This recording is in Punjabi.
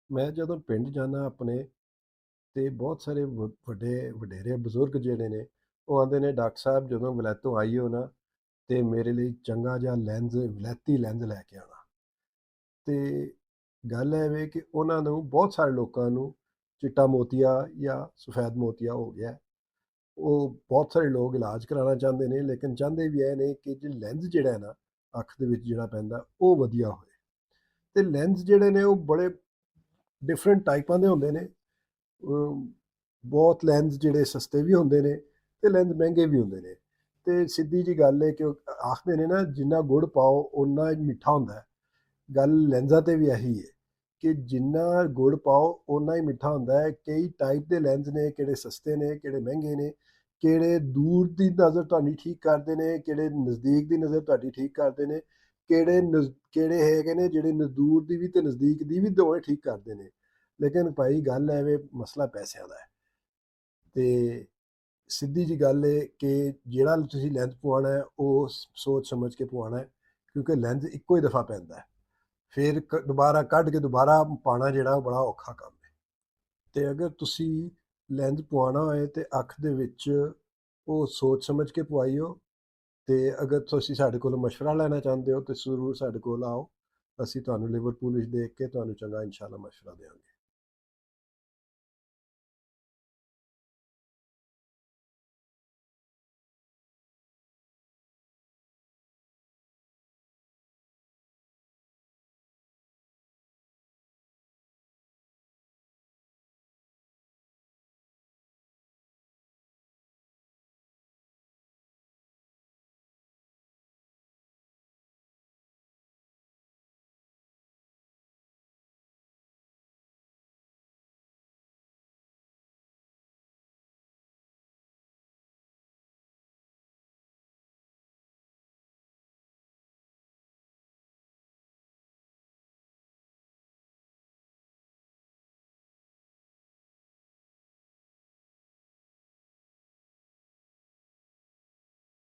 ਮੈਂ ਜਦੋਂ ਪਿੰਡ ਜਾਂਦਾ ਆਪਣੇ ਤੇ ਬਹੁਤ ਸਾਰੇ ਵੱਡੇ ਵਡੇਰੇ ਬਜ਼ੁਰਗ ਜਿਹੜੇ ਨੇ ਉਹ ਆਉਂਦੇ ਨੇ, ਡਾਕਟਰ ਸਾਹਿਬ ਜਦੋਂ ਵਲੈਤੋਂ ਆਈਓ ਨਾ ਤੇ ਮੇਰੇ ਲਈ ਚੰਗਾ ਜਿਹਾ ਲੈਂਜ਼, ਵਲੈਤੀ ਲੈਂਜ਼ ਲੈ ਕੇ ਆਉਣਾ। ਤੇ ਗੱਲ ਇਹ ਵੇ ਕਿ ਉਹਨਾਂ ਨੂੰ, ਬਹੁਤ ਸਾਰੇ ਲੋਕਾਂ ਨੂੰ ਚਿੱਟਾ ਮੋਤੀਆ ਜਾਂ ਸਫੈਦ ਮੋਤੀਆ ਹੋ ਗਿਆ। ਉਹ ਬਹੁਤ ਸਾਰੇ ਲੋਕ ਇਲਾਜ ਕਰਾਉਣਾ ਚਾਹੁੰਦੇ ਨੇ, ਲੇਕਿਨ ਚਾਹੁੰਦੇ ਵੀ ਇਹ ਨੇ ਕਿ ਜੇ ਲੈਂਜ਼ ਜਿਹੜਾ ਹੈ ਨਾ ਅੱਖ ਦੇ ਵਿੱਚ ਜਿਹੜਾ ਪੈਂਦਾ ਉਹ ਵਧੀਆ ਹੋਏ। ਤੇ ਲੈਂਜ਼ ਜਿਹੜੇ ਨੇ ਉਹ ਬੜੇ ਡਿਫਰੈਂਟ ਟਾਈਪਾਂ ਦੇ ਹੁੰਦੇ ਨੇ। ਬਹੁਤ ਲੈਂਜ਼ ਜਿਹੜੇ ਸਸਤੇ ਵੀ ਹੁੰਦੇ ਨੇ ਤੇ ਲੈਂਜ਼ ਮਹਿੰਗੇ ਵੀ ਹੁੰਦੇ ਨੇ। ਤੇ ਸਿੱਧੀ ਜੀ ਗੱਲ ਹੈ ਕਿ ਉਹ ਆਖਦੇ ਨੇ ਨਾ, ਜਿੰਨਾ ਗੁੜ ਪਾਓ ਓਨਾ ਹੀ ਮਿੱਠਾ ਹੁੰਦਾ ਹੈ। ਗੱਲ ਲੈਂਜ਼ਾਂ ਤੇ ਵੀ ਇਹੀ ਹੈ ਕਿ ਜਿੰਨਾ ਗੁੜ ਪਾਓ ਓਨਾ ਹੀ ਮਿੱਠਾ ਹੁੰਦਾ ਹੈ। ਕਈ ਟਾਈਪ ਦੇ ਲੈਂਜ਼ ਨੇ, ਕਿਹੜੇ ਸਸਤੇ ਨੇ, ਕਿਹੜੇ ਮਹਿੰਗੇ ਨੇ, ਕਿਹੜੇ ਦੂਰ ਦੀ ਨਜ਼ਰ ਤੁਹਾਡੀ ਠੀਕ ਕਰਦੇ ਨੇ, ਕਿਹੜੇ ਨਜ਼ਦੀਕ ਦੀ ਨਜ਼ਰ ਤੁਹਾਡੀ ਠੀਕ ਕਰਦੇ ਨੇ, ਕਿਹੜੇ ਹੈਗੇ ਨੇ ਜਿਹੜੇ ਦੂਰ ਦੀ ਵੀ ਤੇ ਨਜ਼ਦੀਕ ਦੀ ਵੀ ਦੋਵੇਂ ਠੀਕ ਕਰਦੇ ਨੇ। ਲੇਕਿਨ ਭਾਈ ਗੱਲ ਐਵੇਂ, ਮਸਲਾ ਪੈਸਿਆਂ ਦਾ ਹੈ। ਤੇ ਸਿੱਧੀ ਜੀ ਗੱਲ ਹੈ ਕਿ ਜਿਹੜਾ ਤੁਸੀਂ ਲੈਂਸ ਪਵਾਉਣਾ ਹੈ ਉਹ ਸੋਚ ਸਮਝ ਕੇ ਪਵਾਉਣਾ ਹੈ, ਕਿਉਂਕਿ ਲੈਂਸ ਇੱਕੋ ਹੀ ਦਫਾ ਪੈਂਦਾ ਹੈ। ਫਿਰ ਦੁਬਾਰਾ ਕੱਢ ਕੇ ਦੁਬਾਰਾ ਪਾਉਣਾ ਜਿਹੜਾ ਉਹ ਬੜਾ ਔਖਾ ਕੰਮ ਹੈ। ਤੇ ਅਗਰ ਤੁਸੀਂ ਲੈਂਸ ਪਵਾਉਣਾ ਹੋਏ ਤੇ ਅੱਖ ਦੇ ਵਿੱਚ ਉਹ ਸੋਚ ਸਮਝ ਕੇ ਪਵਾਈਓ। ਤੇ ਅਗਰ ਤੁਸੀਂ ਸਾਡੇ ਕੋਲੋਂ ਮਸ਼ਵਰਾ ਲੈਣਾ ਚਾਹੁੰਦੇ ਹੋ ਤੇ ਜ਼ਰੂਰ ਸਾਡੇ ਕੋਲ ਆਓ। ਅਸੀਂ ਤੁਹਾਨੂੰ ਲਿਵਰਪੂਲ ਵਿੱਚ ਦੇਖ ਕੇ ਤੁਹਾਨੂੰ ਚੰਗਾ ਇਨਸ਼ਾਅੱਲਾ ਮਸ਼ਵਰਾ ਦੇਵਾਂਗੇ।